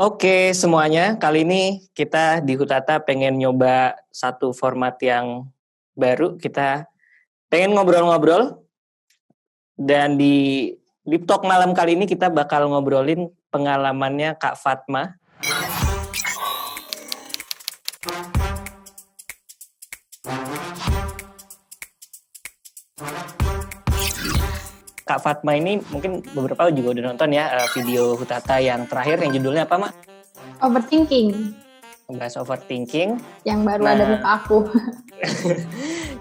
Oke semuanya, kali ini kita di Hutata pengen nyoba satu format yang baru. Kita pengen ngobrol-ngobrol dan di talk malam kali ini kita bakal ngobrolin pengalamannya Kak Fatma. Kak Fatma ini mungkin beberapa juga udah nonton ya video Hutata yang terakhir yang judulnya apa, Mak? Overthinking. Bahas overthinking. Yang baru ada muka aku.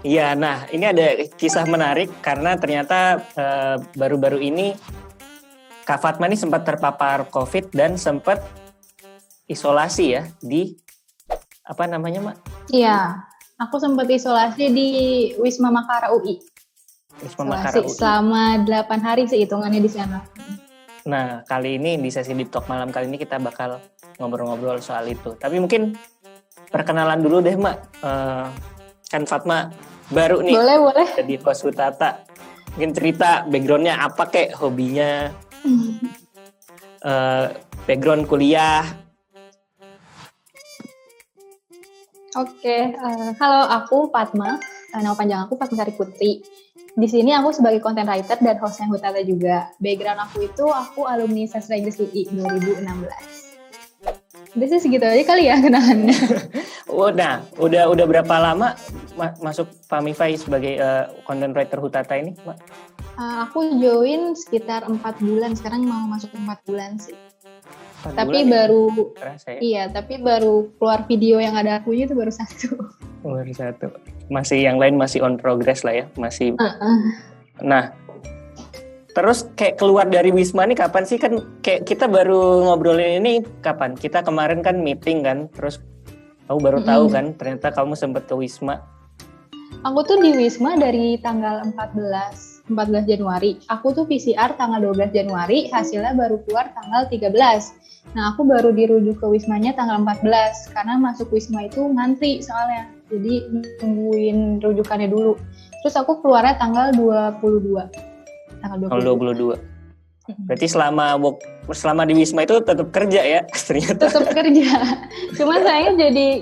Iya, nah ini ada kisah menarik karena ternyata baru-baru ini Kak Fatma ini sempat terpapar COVID dan sempat isolasi ya di apa namanya, Mak? Iya, aku sempat isolasi di Wisma Makara UI. Wisma Makara UI. Selama 8 hari sih hitungannya di sana. Nah, kali ini di sesi Deep Talk malam kali ini kita bakal ngobrol-ngobrol soal itu. Tapi mungkin perkenalan dulu deh, Mak. Kan Fatma baru nih. Boleh. Jadi host Hutata. Mungkin cerita background-nya apa kek, hobinya, background kuliah. Oke, halo aku Fatma. Nama panjang aku Fatma Sari Putri. Di sini aku sebagai content writer dan hostnya Hutata juga. Background aku alumni Sastra Inggris UI 2016. Udah sih segitu aja kali ya kenalannya. Udah berapa lama masuk Famify sebagai content writer Hutata ini, Mbak? Aku join sekitar 4 bulan, sekarang mau masuk 4 bulan sih. Tapi baru ya? Tapi baru keluar video yang ada akunya itu baru 1. Baru 1. Masih yang lain masih on progress lah ya, masih. Nah, terus kayak keluar dari Wisma nih kapan sih? Kan kayak kita baru ngobrolin ini kapan? Kita kemarin kan meeting kan, terus aku baru tahu kan ternyata kamu sempat ke Wisma. Aku tuh di Wisma dari tanggal 14 Januari. Aku tuh PCR tanggal 12 Januari, hasilnya baru keluar tanggal 13. Nah, aku baru dirujuk ke Wismanya tanggal 14 karena masuk Wisma itu ngantri soalnya. Jadi nungguin rujukannya dulu. Terus aku keluarnya tanggal 22. Tanggal 22. Berarti selama di Wisma itu tetap kerja ya ternyata. Tetap kerja. Cuma saya jadi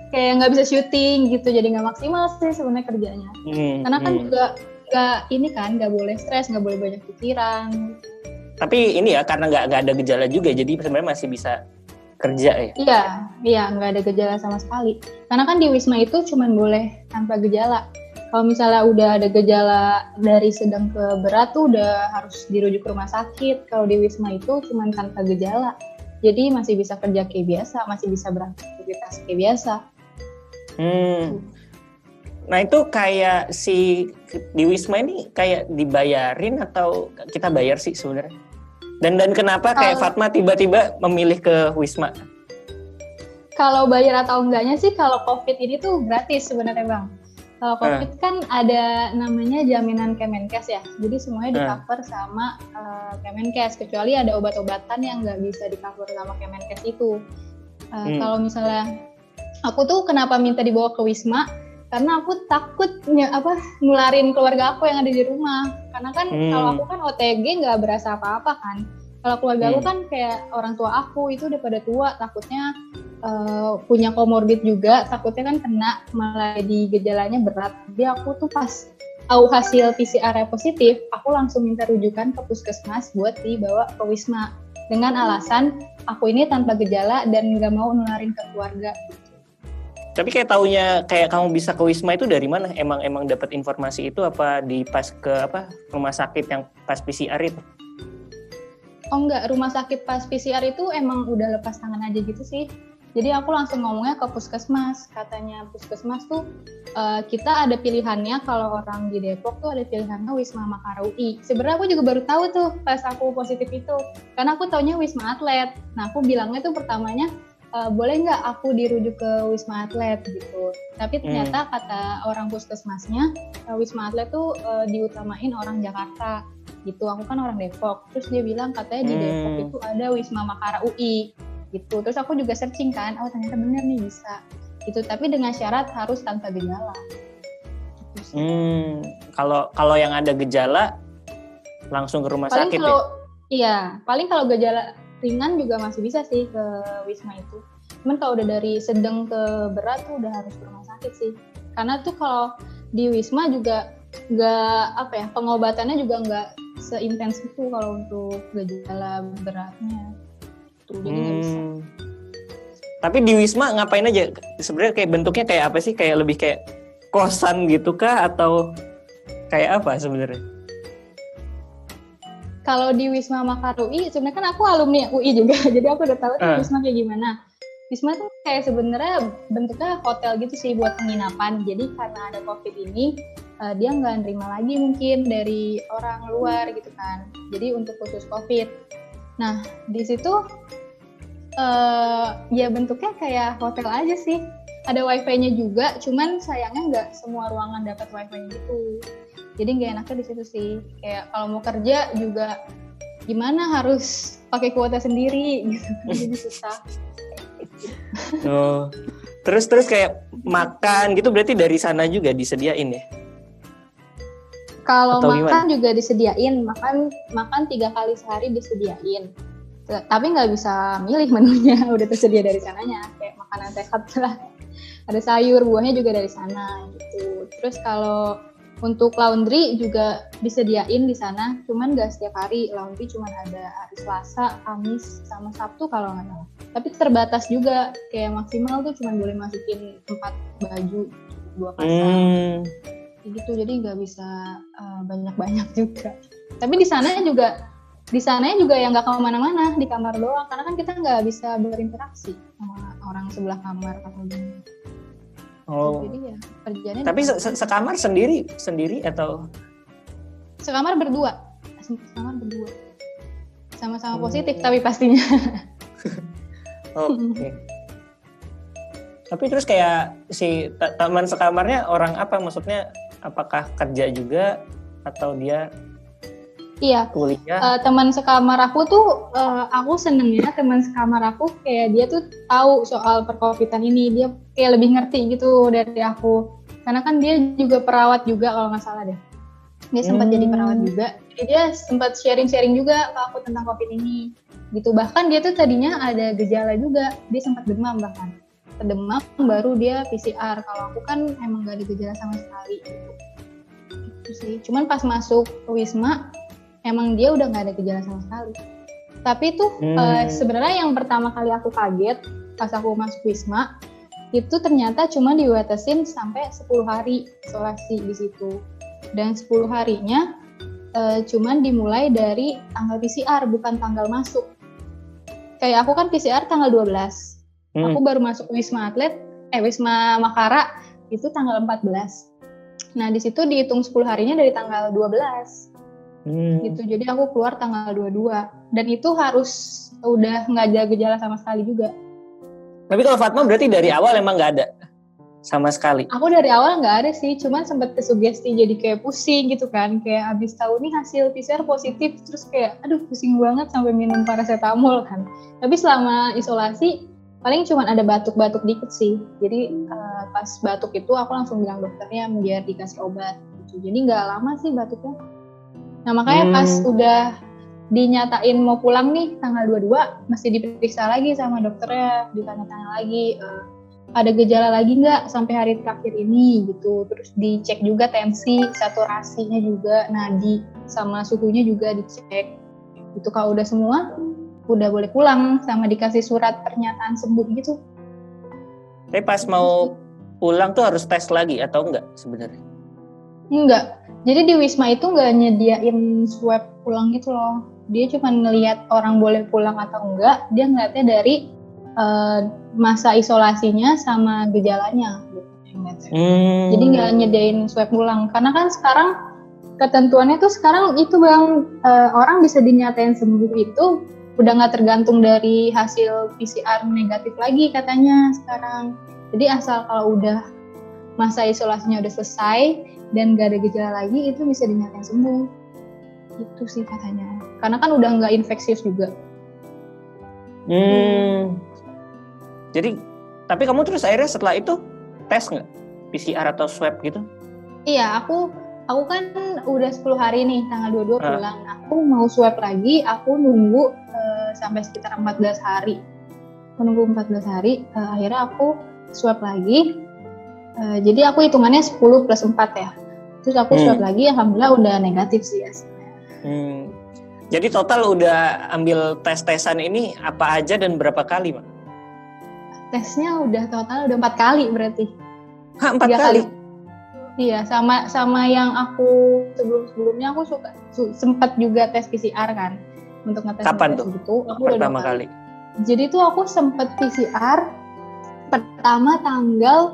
kayak nggak bisa syuting gitu, jadi nggak maksimal sih sebenarnya kerjanya. Karena kan juga nggak boleh stres, nggak boleh banyak pikiran. Tapi ini ya karena nggak ada gejala juga, jadi sebenarnya masih bisa kerja ya? Iya, nggak ada gejala sama sekali. Karena kan di Wisma itu cuma boleh tanpa gejala. Kalau misalnya udah ada gejala dari sedang ke berat tuh udah harus dirujuk ke rumah sakit. Kalau di Wisma itu cuma tanpa gejala. Jadi masih bisa kerja kayak biasa, masih bisa beraktivitas kayak biasa. Nah itu kayak di Wisma ini kayak dibayarin atau kita bayar sih sebenarnya? Dan kenapa kayak Fatma tiba-tiba memilih ke Wisma? Kalau bayar atau enggaknya sih kalau COVID ini tuh gratis sebenarnya Bang. Kalau COVID kan ada namanya jaminan Kemenkes ya. Jadi semuanya di-cover sama Kemenkes. Kecuali ada obat-obatan yang nggak bisa di-cover sama Kemenkes itu. Kalau misalnya aku tuh kenapa minta dibawa ke Wisma? Karena aku takut nularin keluarga aku yang ada di rumah. Karena kan kalau aku kan OTG nggak berasa apa-apa kan. Kalau keluarga aku kan kayak orang tua aku itu udah pada tua, takutnya punya komorbid juga, takutnya kan kena malah di gejalanya berat. Jadi aku tuh pas tahu hasil PCR positif, aku langsung minta rujukan ke puskesmas buat dibawa ke Wisma. Dengan alasan aku ini tanpa gejala dan nggak mau nularin ke keluarga. Tapi kayak taunya kayak kamu bisa ke Wisma itu dari mana? Emang dapat informasi itu apa pas ke rumah sakit yang pas PCR itu? Oh enggak, rumah sakit pas PCR itu emang udah lepas tangan aja gitu sih. Jadi aku langsung ngomongnya ke puskesmas. Katanya puskesmas tuh kita ada pilihannya kalau orang di Depok tuh ada pilihannya Wisma Makara UI. Sebenarnya aku juga baru tahu tuh pas aku positif itu. Karena aku taunya Wisma Atlet. Nah aku bilangnya tuh pertamanya boleh nggak aku dirujuk ke Wisma Atlet gitu. Tapi ternyata kata orang puskesmasnya Wisma Atlet tuh diutamain orang Jakarta gitu. Aku kan orang Depok. Terus dia bilang katanya di Depok itu ada Wisma Makara UI gitu. Terus aku juga searching kan, ternyata bener nih bisa gitu. Tapi dengan syarat harus tanpa gejala. Kalau yang ada gejala langsung ke rumah sakit ya? Iya, paling kalau gejala ringan juga masih bisa sih ke Wisma itu. Cuman kalau udah dari sedang ke berat tuh udah harus ke rumah sakit sih. Karena tuh kalau di Wisma juga nggak pengobatannya juga nggak seintens itu kalau untuk gejala beratnya. Tuh, jadi nggak bisa. Tapi di Wisma ngapain aja? Sebenarnya kayak bentuknya kayak apa sih? Kayak lebih kayak kosan gitu kah atau kayak apa sebenarnya? Kalau di Wisma Makar UI, sebenarnya kan aku alumni UI juga, jadi aku udah tahu Wisma kayak gimana. Wisma tuh kayak sebenarnya bentuknya hotel gitu sih buat penginapan. Jadi karena ada COVID ini, dia nggak nerima lagi mungkin dari orang luar gitu kan. Jadi untuk khusus COVID. Nah di situ ya bentuknya kayak hotel aja sih. Ada wifi-nya juga, cuman sayangnya nggak semua ruangan dapat wifi-nya gitu. Jadi nggak enaknya di situ sih. Kayak kalau mau kerja juga gimana harus pakai kuota sendiri gitu. Jadi susah. Oh, terus kayak makan gitu berarti dari sana juga disediain ya? Kalau makan juga disediain, makan 3 kali sehari disediain. Tapi nggak bisa milih menunya, udah tersedia dari sananya. Kayak makanan sehat lah, ada sayur, buahnya juga dari sana gitu. Terus kalau untuk laundry juga disediain di sana, cuman nggak setiap hari. Laundry cuman ada hari Selasa, Kamis, sama Sabtu kalau nggak salah. Tapi terbatas juga, kayak maksimal tuh cuman boleh masukin 4 baju, 2 pasang. Gitu, jadi nggak bisa banyak-banyak juga. Tapi di sananya juga yang nggak kemana-mana, di kamar doang. Karena kan kita nggak bisa berinteraksi sama orang sebelah kamar atau gimana. Oh. Jadi ya kerjanya. Tapi sekamar sendiri atau? Sekamar berdua. Sama-sama positif tapi pastinya. Oke. Tapi terus kayak si teman sekamarnya orang apa? Maksudnya apakah kerja juga atau dia kuliah? Teman sekamar aku tuh, aku senengnya teman sekamar aku kayak dia tuh tahu soal percovidan ini. Dia kayak lebih ngerti gitu dari aku. Karena kan dia juga perawat juga kalau nggak salah deh. Dia sempat jadi perawat juga. Jadi dia sempat sharing-sharing juga ke aku tentang COVID ini. Gitu. Bahkan dia tuh tadinya ada gejala juga. Dia sempat demam bahkan. Demam baru dia PCR. Kalau aku kan emang nggak ada gejala sama sekali. Gitu sih. Cuman pas masuk ke Wisma, emang dia udah nggak ada gejala sama sekali. Tapi tuh sebenarnya yang pertama kali aku kaget pas aku masuk Wisma, itu ternyata cuma diwatesin sampai 10 hari isolasi di situ. Dan 10 harinya cuman dimulai dari tanggal PCR, bukan tanggal masuk. Kayak aku kan PCR tanggal 12. Aku baru masuk Wisma Wisma Makara itu tanggal 14. Nah di situ dihitung 10 harinya dari tanggal 12. Gitu. Jadi aku keluar tanggal 22 dan itu harus udah nggak ada gejala sama sekali juga. Tapi kalau Fatma berarti dari awal emang nggak ada sama sekali? Aku dari awal nggak ada sih, cuman sempat kesugesti jadi kayak pusing gitu kan, kayak abis tahu nih hasil PCR positif terus kayak aduh pusing banget sampai minum paracetamol kan. Tapi selama isolasi paling cuman ada batuk-batuk dikit sih. Jadi pas batuk itu aku langsung bilang dokternya biar dikasih obat gitu. Jadi nggak lama sih batuknya. Nah makanya pas udah dinyatain mau pulang nih tanggal 22 masih diperiksa lagi sama dokternya, ditanya-tanya lagi ada gejala lagi nggak sampai hari terakhir ini gitu. Terus dicek juga tensi, saturasinya juga, nadi sama suhunya juga dicek. Itu kalau udah semua udah boleh pulang sama dikasih surat pernyataan sembuh gitu. Tapi pas mau pulang tuh harus tes lagi atau enggak sebenarnya? Enggak. Jadi di Wisma itu nggak nyediain swab pulang gitu loh. Dia cuma ngelihat orang boleh pulang atau enggak. Dia ngeliatnya dari masa isolasinya sama gejalanya. Jadi nggak nyediain swab pulang. Karena kan sekarang ketentuannya tuh sekarang itu Bang, orang bisa dinyatain sembuh itu udah nggak tergantung dari hasil PCR negatif lagi katanya sekarang. Jadi asal kalau udah masa isolasinya udah selesai dan nggak ada gejala lagi, itu bisa dinyatain sembuh. Itu sih katanya. Karena kan udah nggak infeksius juga. Jadi, tapi kamu terus akhirnya setelah itu tes nggak? PCR atau swab gitu? Iya, aku kan udah 10 hari nih, tanggal 22 pulang. Aku mau swab lagi, aku nunggu sampai sekitar 14 hari. Menunggu 14 hari, akhirnya aku swab lagi. Jadi aku hitungannya 10 plus 4 ya. Terus aku swab lagi, alhamdulillah udah negatif sih hasilnya. Jadi total udah ambil tes-tesan ini apa aja dan berapa kali, Mak? Tesnya udah total udah 4 kali berarti. 4 kali? Iya, sama yang aku sebelumnya aku sempat juga tes PCR kan untuk ngetes. Kapan tuh? Gitu. Aku pertama kali. Jadi tuh aku sempat PCR pertama tanggal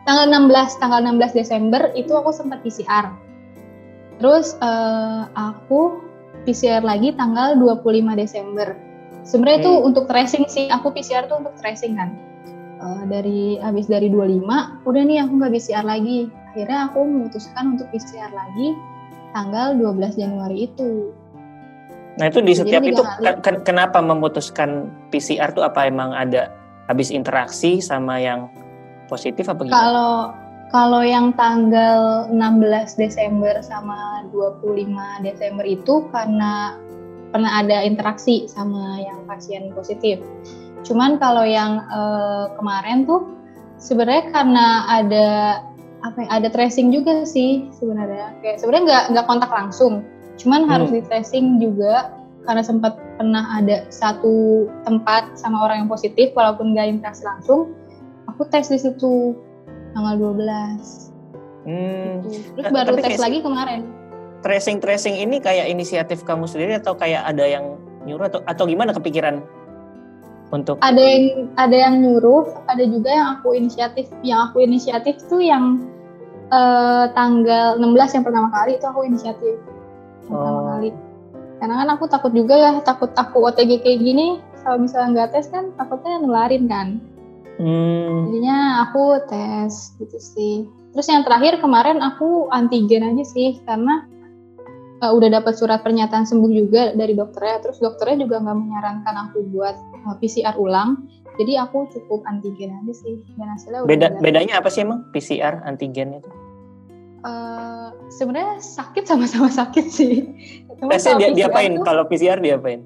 16 Desember itu aku sempat PCR. Terus aku PCR lagi tanggal 25 Desember. Sebenarnya itu untuk tracing sih, aku PCR tuh untuk tracing kan. Habis dari 25, udah nih aku nggak PCR lagi. Akhirnya aku memutuskan untuk PCR lagi tanggal 12 Januari itu. Nah itu di setiap itu kenapa memutuskan PCR tuh, apa emang ada habis interaksi sama yang positif apa gimana? Kalau yang tanggal 16 Desember sama 25 Desember itu karena pernah ada interaksi sama yang pasien positif. Cuman kalau yang kemarin tuh sebenarnya karena ada tracing juga sih sebenarnya. Kayak sebenarnya nggak kontak langsung, cuman harus di tracing juga karena sempat pernah ada satu tempat sama orang yang positif walaupun nggak interaksi langsung. Aku tes di situ tanggal 12. Gitu. Terus baru tes lagi kemarin. Tracing ini kayak inisiatif kamu sendiri atau kayak ada yang nyuruh atau gimana kepikiran untuk? Ada yang nyuruh, ada juga yang aku inisiatif. Yang aku inisiatif tuh yang tanggal 16 yang pertama kali itu aku inisiatif. Pertama kali. Karena kan aku takut juga ya, takut aku OTG kayak gini, kalau misalnya nggak tes kan takutnya nularin kan. Jadinya aku tes gitu sih. Terus yang terakhir kemarin aku antigen aja sih karena udah dapat surat pernyataan sembuh juga dari dokternya. Terus dokternya juga nggak menyarankan aku buat PCR ulang. Jadi aku cukup antigen aja sih. Dan hasilnya bedanya apa sih emang PCR antigen itu? Sebenarnya sama-sama sakit sih. Tesnya diapain? Kalau PCR diapain?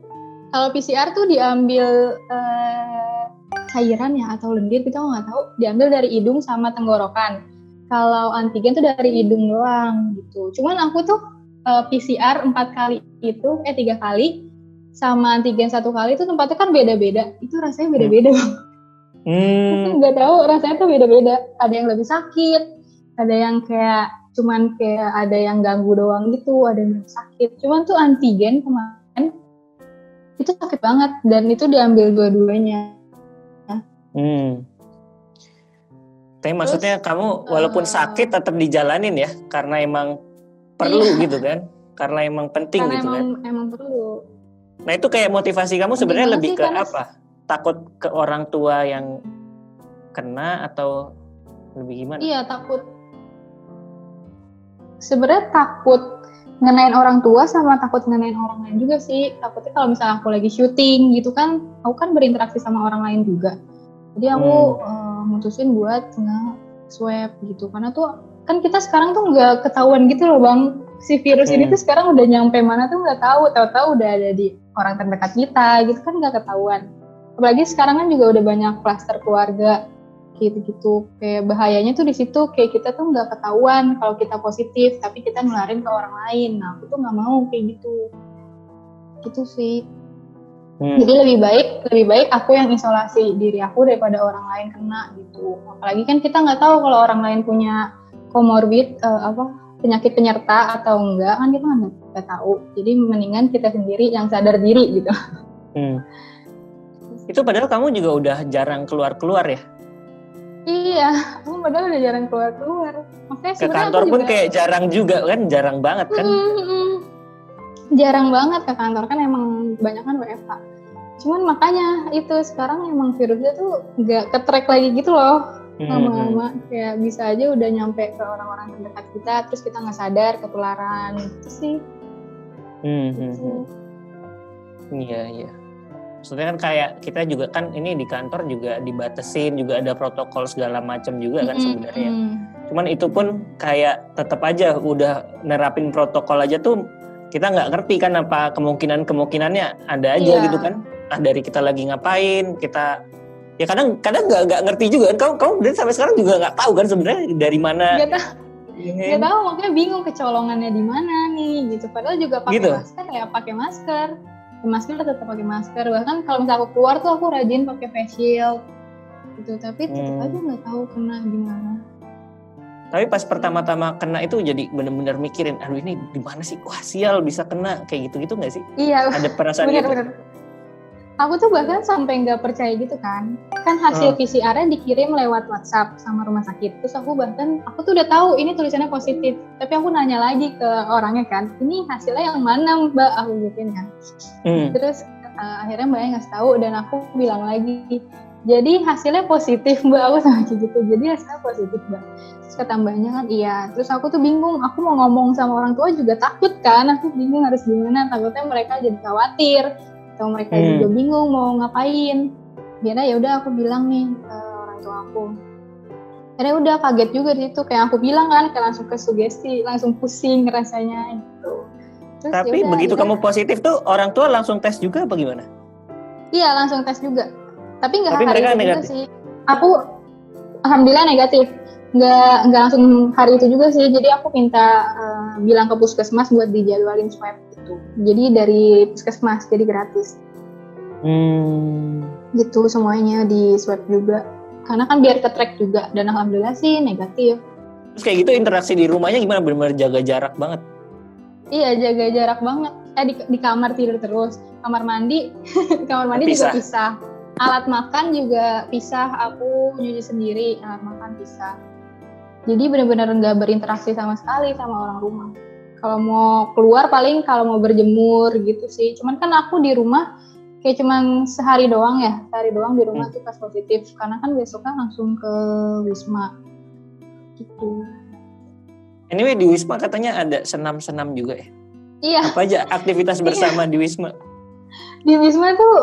Kalau PCR tuh diambil cairan ya atau lendir, kita nggak tahu, diambil dari hidung sama tenggorokan. Kalau antigen tuh dari hidung doang gitu. Cuman aku tuh PCR 3 kali sama antigen 1 kali itu tempatnya kan beda-beda. Itu rasanya beda-beda bang. Nggak tahu rasanya tuh beda-beda. Ada yang lebih sakit, ada yang kayak ada yang ganggu doang gitu, ada yang lebih sakit. Cuman tuh antigen kemarin itu sakit banget dan itu diambil dua-duanya. Tapi maksudnya kamu walaupun sakit tetap dijalanin ya, karena emang perlu gitu kan, karena emang penting gitu kan. Emang perlu. Nah itu kayak motivasi kamu sebenarnya lebih ke apa? Takut ke orang tua yang kena atau lebih gimana? Iya takut. Sebenarnya takut ngenain orang tua sama takut ngenain orang lain juga sih. Takutnya kalau misalnya aku lagi syuting gitu kan, aku kan berinteraksi sama orang lain juga. Jadi aku mutusin buat nge-swab gitu. Karena tuh kan kita sekarang tuh nggak ketahuan gitu loh bang. Si virus ini tuh sekarang udah nyampe mana tuh nggak tahu. Tahu-tahu udah ada di orang terdekat kita gitu kan nggak ketahuan. Apalagi sekarang kan juga udah banyak klaster keluarga gitu-gitu. Kayak bahayanya tuh di situ kayak kita tuh nggak ketahuan kalau kita positif tapi kita nularin ke orang lain. Nah aku tuh nggak mau kayak gitu sih. Jadi lebih baik aku yang isolasi diri aku daripada orang lain kena gitu. Apalagi kan kita nggak tahu kalau orang lain punya komorbid penyakit penyerta atau enggak, kan kita nggak tahu. Jadi mendingan kita sendiri yang sadar diri gitu. Itu padahal kamu juga udah jarang keluar ya? Iya, aku padahal udah jarang keluar. Makanya ke kantor pun kayak jarang juga kan, jarang banget kan? Jarang banget ke kantor kan, emang banyak kan WFH. Cuman makanya itu sekarang emang virusnya tuh nggak ke-track lagi gitu loh. Lama-lama kayak bisa aja udah nyampe ke orang-orang terdekat kita, terus kita nggak sadar ketularan gitu sih. Iya. Maksudnya kan kayak kita juga kan ini di kantor juga dibatasin, juga ada protokol segala macam juga kan sebenarnya. Cuman itu pun kayak tetap aja udah nerapin protokol aja tuh kita nggak ngerti kan apa kemungkinannya ada aja gitu kan. entah dari kita lagi ngapain, kita ya kadang nggak ngerti juga kan. Kamu dari sampai sekarang juga nggak tahu kan sebenarnya dari mana. Nggak tahu, makanya bingung kecolongannya di mana nih gitu. Padahal juga pakai Gitu. masker ya pakai masker. Masker tetap pakai masker. Bahkan kalau misalnya aku keluar tuh aku rajin pakai face shield gitu. Tapi tetap aja nggak tahu kena gimana. Tapi pas pertama-tama kena itu jadi benar-benar mikirin, aduh ini di mana sih? Wah sial bisa kena kayak gitu nggak sih? Iya. Ada perasaan bener. gitu. Aku tuh bahkan sampai nggak percaya gitu kan hasil PCR-nya dikirim lewat WhatsApp sama rumah sakit. Terus aku tuh udah tahu ini tulisannya positif, tapi aku nanya lagi ke orangnya kan, ini hasilnya yang mana Mbak, aku gituin kan. Terus akhirnya Mbaknya ngasih tahu dan aku bilang lagi, jadi hasilnya positif Mbak, aku sama gitu. Jadi hasilnya positif Mbak. Terus kata Mbaknya kan iya. Terus aku tuh bingung, aku mau ngomong sama orang tua juga takut kan, aku bingung harus gimana, takutnya mereka jadi khawatir. Atau mereka juga bingung mau ngapain. Akhirnya ya udah aku bilang nih ke orang tua aku. Akhirnya udah kaget juga di situ, kayak aku bilang kan, kayak langsung ke sugesti, langsung pusing rasanya gitu. Terus tapi yaudah, begitu kamu positif tuh orang tua langsung tes juga apa gimana? Iya langsung tes juga. Tapi nggak hari mereka itu negatif juga sih. Aku alhamdulillah negatif. Nggak langsung hari itu juga sih. Jadi aku minta bilang ke puskesmas buat dijadwalin swab gitu. Jadi dari puskesmas, jadi gratis. Gitu semuanya di swab juga. Karena kan biar ke-track juga. Dan alhamdulillah sih negatif. Terus kayak gitu interaksi di rumahnya gimana? Benar-benar jaga jarak banget? Iya jaga jarak banget. Di kamar tidur terus. Kamar mandi juga pisah. Alat makan juga pisah. Aku nyuci sendiri. Alat makan pisah. Jadi benar-benar nggak berinteraksi sama sekali sama orang rumah. Kalau mau keluar paling kalau mau berjemur gitu sih. Cuman kan aku di rumah kayak cuman sehari doang di rumah tuh pas positif. Karena kan besoknya langsung ke Wisma gitu. Anyway di Wisma katanya ada senam-senam juga ya? Iya. Apa aja aktivitas bersama di Wisma? Di Wisma tuh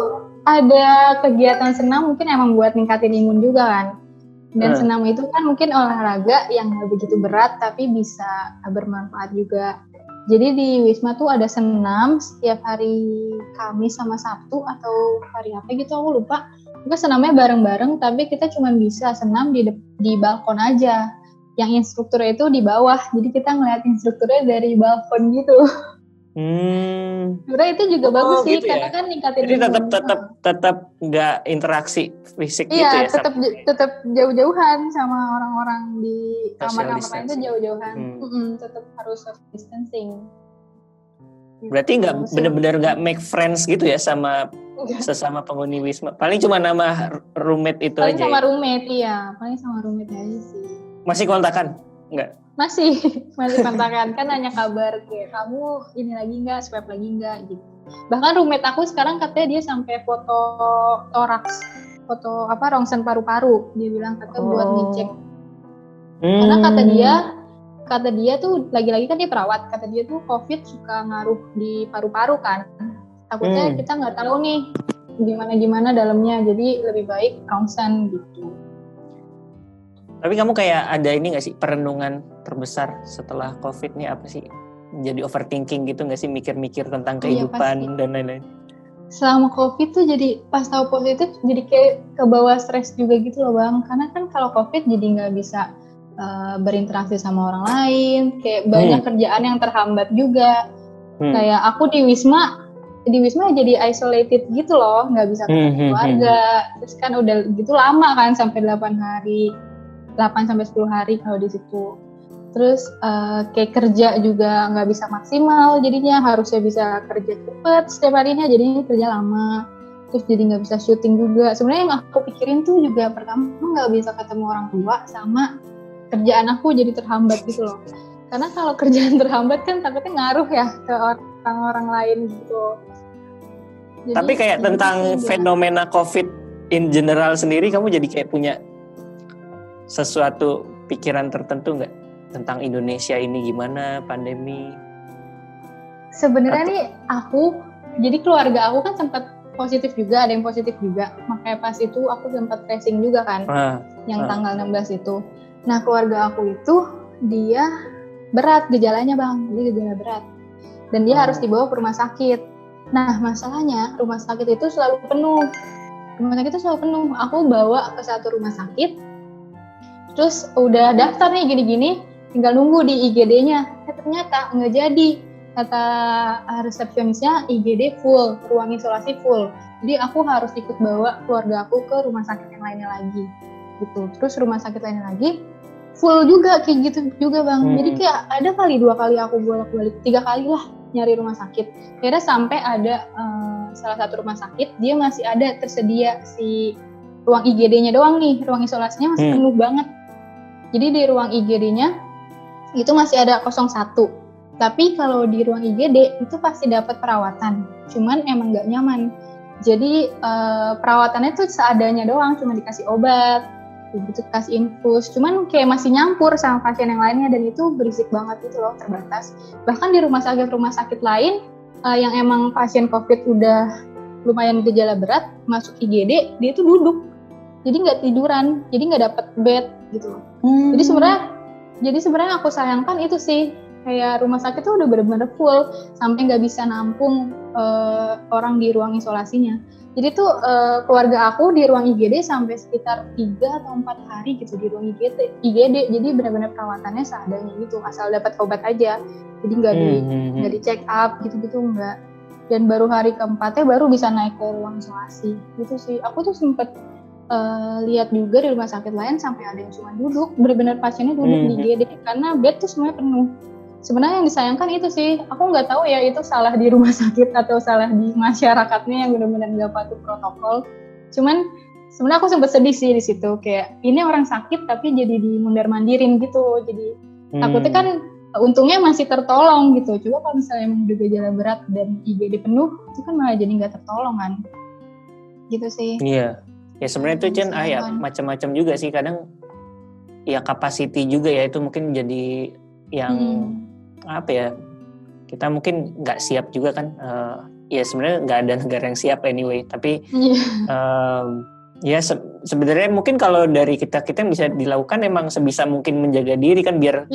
ada kegiatan senam mungkin emang buat ningkatin imun juga kan. Dan senam itu kan mungkin olahraga yang gak begitu berat tapi bisa bermanfaat juga. Jadi di Wisma tuh ada senam setiap hari Kamis sama Sabtu atau hari apa gitu aku lupa. Kita senamnya bareng-bareng tapi kita cuma bisa senam di balkon aja. Yang instrukturnya itu di bawah. Jadi kita ngeliat instrukturnya dari balkon gitu. Sebenarnya itu juga bagus sih gitu karena kan ningkatin. Jadi tetap nggak interaksi fisik gitu ya? Iya, tetap jauh-jauhan sama orang-orang di kamar-kamar itu jauh-jauhan. Tetap harus social distancing. Berarti nggak benar-benar nggak make friends gitu ya sama sesama penghuni Wisma. Paling cuma nama roommate itu paling aja. Paling sama roommate iya, paling sama roommate aja sih. Masih kontakan? Enggak? Masih kontakan kan nanya kabar kayak kamu ini lagi nggak, swab lagi nggak gitu. Bahkan roommate aku sekarang katanya dia sampai foto toraks, foto rongsen paru-paru. Dia bilang katanya buat ngecek. Karena kata dia tuh lagi-lagi kan dia perawat. Kata dia tuh COVID suka ngaruh di paru-paru kan. Takutnya kita nggak tahu nih gimana dalamnya. Jadi lebih baik rongsen gitu. Tapi kamu kayak ada ini nggak sih perenungan terbesar setelah COVID ini apa sih? Jadi overthinking gitu nggak sih, mikir-mikir tentang kehidupan dan lain-lain? Selama COVID tuh jadi pas tahu positif jadi kayak ke bawah stres juga gitu loh Bang. Karena kan kalau COVID jadi nggak bisa berinteraksi sama orang lain, kayak banyak kerjaan yang terhambat juga. Kayak aku di Wisma jadi isolated gitu loh, nggak bisa ketemu keluarga. Terus kan udah gitu lama kan sampai 8 sampai 10 hari kalau di situ. Terus kayak kerja juga nggak bisa maksimal, jadinya harusnya bisa kerja cepet setiap harinya, jadinya kerja lama. Terus jadi nggak bisa syuting juga. Sebenarnya yang aku pikirin tuh juga pertama nggak bisa ketemu orang tua sama kerjaan aku jadi terhambat gitu loh. Karena kalau kerjaan terhambat kan takutnya ngaruh ya ke orang-orang lain gitu. Jadi, tapi kayak tentang fenomena COVID in general sendiri, kamu jadi kayak punya sesuatu pikiran tertentu nggak tentang Indonesia ini gimana pandemi? Sebenarnya nih jadi keluarga aku kan sempat positif juga, ada yang positif juga. Makanya pas itu aku sempat tracing juga kan, yang tanggal 16 itu. Nah keluarga aku itu dia berat gejalanya Bang, dia gejala berat. Dan dia harus dibawa ke rumah sakit. Nah, masalahnya rumah sakit itu selalu penuh. Aku bawa ke satu rumah sakit, terus udah daftar nih gini-gini, tinggal nunggu di IGD-nya. Ternyata nggak jadi. Kata resepsionisnya IGD full, ruang isolasi full. Jadi aku harus ikut bawa keluarga aku ke rumah sakit yang lainnya lagi. Gitu. Terus rumah sakit lainnya lagi full juga kayak gitu juga Bang. Jadi kayak ada kali 2 kali aku bolak-balik, 3 kali lah nyari rumah sakit. Akhirnya sampai ada salah satu rumah sakit, dia masih ada tersedia si ruang IGD-nya doang nih, ruang isolasinya masih penuh banget. Jadi di ruang IGD-nya itu masih ada 01. Tapi kalau di ruang IGD itu pasti dapat perawatan. Cuman emang nggak nyaman. Jadi perawatannya tuh seadanya doang, cuma dikasih obat, gitu kasih infus. Cuman kayak masih nyampur sama pasien yang lainnya dan itu berisik banget gitu loh, terbatas. Bahkan di rumah sakit lain yang emang pasien COVID udah lumayan gejala berat masuk IGD, dia itu duduk. Jadi nggak tiduran, jadi nggak dapat bed gitu. Jadi sebenarnya aku sayangkan itu sih, kayak rumah sakit tuh udah benar-benar full sampai nggak bisa nampung orang di ruang isolasinya. Jadi tuh keluarga aku di ruang IGD sampai sekitar 3 atau 4 hari gitu di ruang IGD. Jadi benar-benar perawatannya seadanya gitu, asal dapat obat aja. Jadi nggak di check up gitu-gitu nggak. Dan baru hari keempatnya baru bisa naik ke ruang isolasi. Gitu sih. Aku tuh sempet lihat juga di rumah sakit lain sampai ada yang cuma duduk, benar-benar pasiennya duduk di IGD karena bed tuh semuanya penuh. Sebenarnya yang disayangkan itu sih, aku nggak tahu ya itu salah di rumah sakit atau salah di masyarakatnya yang benar-benar nggak patuh protokol. Cuman sebenarnya aku sempat sedih sih di situ, kayak ini orang sakit tapi jadi dimundar-mandirin gitu. Jadi takutnya kan untungnya masih tertolong gitu. Coba kalau misalnya emang udah gejala berat dan IGD penuh, itu kan malah jadi nggak tertolong kan. Gitu sih. Iya. Ya sebenarnya itu Chen, ya macam-macam juga sih, kadang ya capacity juga ya itu mungkin jadi yang apa ya, kita mungkin nggak siap juga kan, ya sebenarnya nggak ada negara yang siap anyway, tapi ya sebenarnya mungkin kalau dari kita yang bisa dilakukan emang sebisa mungkin menjaga diri kan, biar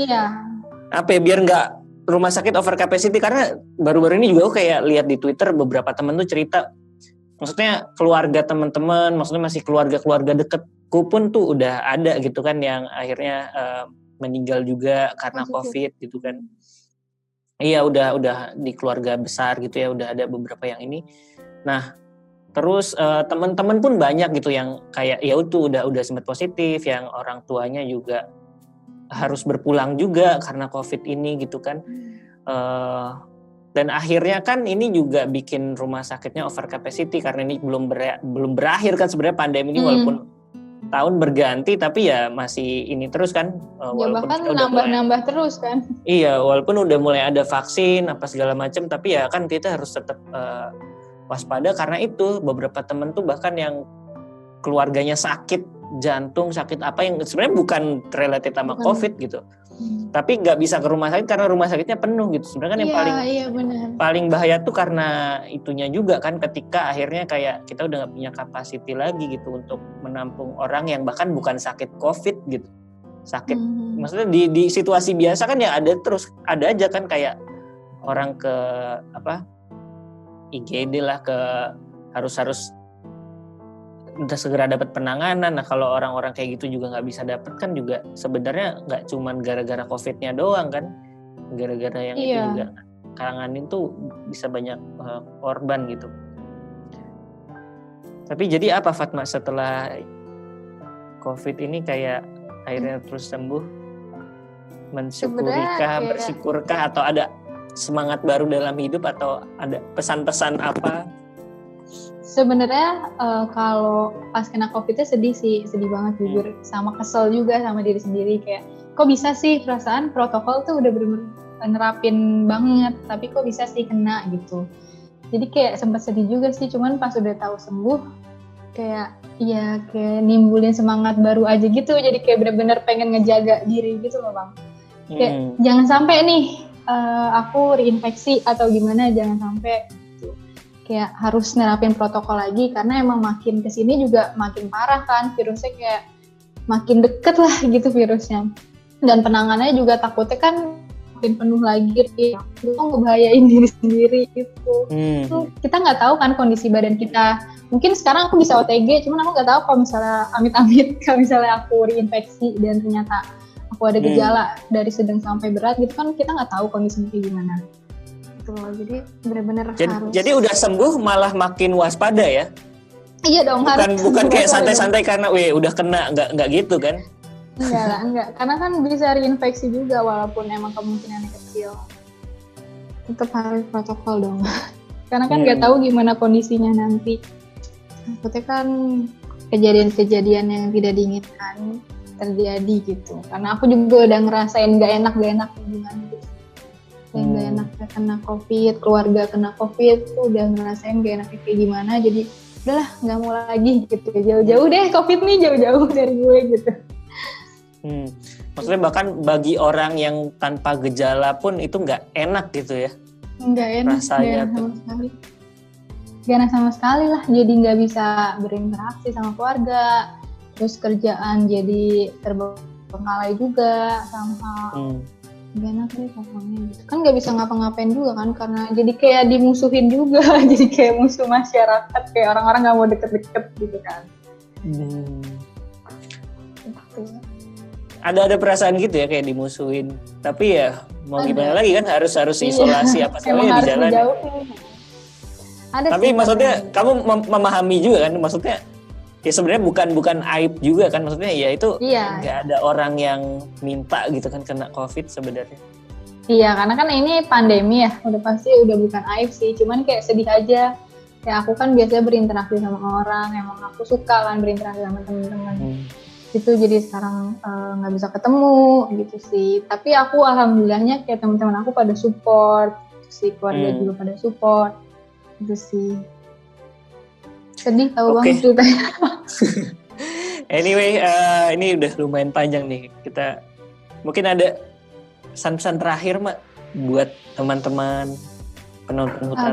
apa ya, biar nggak rumah sakit over capacity. Karena baru-baru ini juga aku kayak lihat di Twitter beberapa temen tuh cerita, maksudnya keluarga teman-teman, maksudnya masih keluarga deketku pun tuh udah ada gitu kan yang akhirnya meninggal juga karena COVID gitu kan. Iya udah di keluarga besar gitu ya, udah ada beberapa yang ini. Nah terus teman-teman pun banyak gitu yang kayak ya itu udah sempat positif, yang orang tuanya juga harus berpulang juga karena COVID ini gitu kan. Dan akhirnya kan ini juga bikin rumah sakitnya over capacity karena ini belum berakhir kan sebenarnya pandemi ini, walaupun tahun berganti tapi ya masih ini terus kan, walaupun bahkan nambah terus kan. Iya, walaupun udah mulai ada vaksin apa segala macam, tapi ya kan kita harus tetap waspada karena itu beberapa temen tuh bahkan yang keluarganya sakit jantung, sakit apa yang sebenarnya bukan related sama COVID gitu. Tapi nggak bisa ke rumah sakit karena rumah sakitnya penuh gitu. Sebenarnya kan yang paling bahaya tuh karena itunya juga kan, ketika akhirnya kayak kita udah nggak punya capacity lagi gitu untuk menampung orang yang bahkan bukan sakit COVID gitu. Sakit, maksudnya di situasi biasa kan ya ada aja kan kayak orang ke IGD lah, ke harus udah segera dapat penanganan. Nah kalau orang-orang kayak gitu juga nggak bisa dapat kan, juga sebenarnya nggak cuman gara-gara COVID-nya doang kan, gara-gara yang itu juga kalanganin tuh bisa banyak korban gitu. Tapi jadi apa Fatma setelah COVID ini, kayak akhirnya terus sembuh, bersyukurkah atau ada semangat baru dalam hidup, atau ada pesan-pesan apa? Sebenarnya kalau pas kena COVID-nya sedih banget jujur, sama kesel juga sama diri sendiri, kayak kok bisa sih perasaan protokol tuh udah bener-bener nerapin banget, tapi kok bisa sih kena gitu. Jadi kayak sempat sedih juga sih, cuman pas udah tahu sembuh kayak nimbulin semangat baru aja gitu, jadi kayak bener-bener pengen ngejaga diri gitu loh Bang. Kayak jangan sampai nih aku reinfeksi atau gimana, jangan sampai kayak harus nerapin protokol lagi, karena emang makin kesini juga makin parah kan virusnya, kayak makin deket lah gitu virusnya. Dan penanganannya juga takutnya kan makin penuh lagi, itu ngebahayain diri sendiri gitu. Kita nggak tahu kan kondisi badan kita. Mungkin sekarang aku bisa OTG, cuman aku nggak tahu kalau misalnya amit-amit, kalau misalnya aku reinfeksi dan ternyata aku ada gejala dari sedang sampai berat gitu kan, kita nggak tahu kondisinya kayak gimana. Gitu loh, jadi benar-benar harus. Jadi udah sembuh malah makin waspada ya? Iya dong, bukan kayak santai-santai karena udah kena, nggak gitu kan? Enggak, karena kan bisa reinfeksi juga walaupun emang kemungkinannya kecil. Tetap harus protokol dong. Karena kan nggak tahu gimana kondisinya nanti. Takutnya kan kejadian-kejadian yang tidak diinginkan terjadi gitu. Karena aku juga udah ngerasain nggak enak gimana gitu. Yang nggak enak kena COVID, keluarga kena COVID, tuh udah ngerasain nggak enaknya kayak gimana. Jadi udahlah nggak mau lagi gitu. Jauh-jauh deh COVID nih, jauh-jauh dari gue gitu. Maksudnya bahkan bagi orang yang tanpa gejala pun itu nggak enak gitu ya? Nggak enak, rasanya sama sekali. Nggak enak sama sekali lah. Jadi nggak bisa berinteraksi sama keluarga, terus kerjaan jadi terbengkalai juga sama. Nggak enak deh pokoknya gitu. Kan nggak bisa ngapa-ngapain juga kan, karena jadi kayak dimusuhin juga, jadi kayak musuh masyarakat, kayak orang-orang nggak mau deket-deket gitu kan. Gitu. Ada perasaan gitu ya kayak dimusuhin, tapi ya mau gimana lagi kan harus isolasi apa segala di jalan. Tapi maksudnya kamu memahami juga kan, maksudnya ya sebenarnya bukan aib juga kan, maksudnya ya itu nggak ada orang yang minta gitu kan kena COVID sebenarnya. Iya, karena kan ini pandemi ya, udah pasti udah bukan aib sih, cuman kayak sedih aja. Kayak aku kan biasanya berinteraksi sama orang, emang aku suka kan berinteraksi sama teman-teman. Itu jadi sekarang nggak bisa ketemu gitu sih. Tapi aku alhamdulillahnya kayak teman-teman aku pada support, si keluarga juga pada support, gitu sih. Sedih tahu banget ceritanya. Anyway, ini udah lumayan panjang nih. Kita mungkin ada pesan-pesan terakhir Mak buat teman-teman penonton Hutata.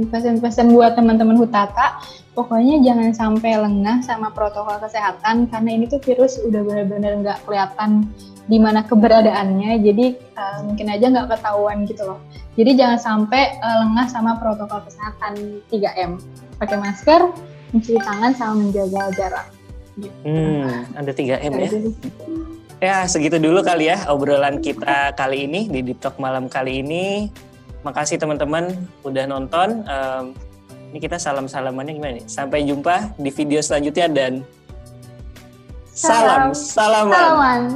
Pesan-pesan buat teman-teman Hutata. Pokoknya jangan sampai lengah sama protokol kesehatan, karena ini tuh virus udah benar-benar nggak kelihatan di mana keberadaannya, jadi mungkin aja nggak ketahuan gitu loh. Jadi jangan sampai lengah sama protokol kesehatan 3M, pakai masker, mencuci tangan, sama menjaga jarak. Gitu. Ada 3M ya. Ya segitu dulu kali ya obrolan kita kali ini di Deep Talk malam kali ini. Makasih teman-teman udah nonton. Ini kita salamannya gimana nih? Sampai jumpa di video selanjutnya dan salaman.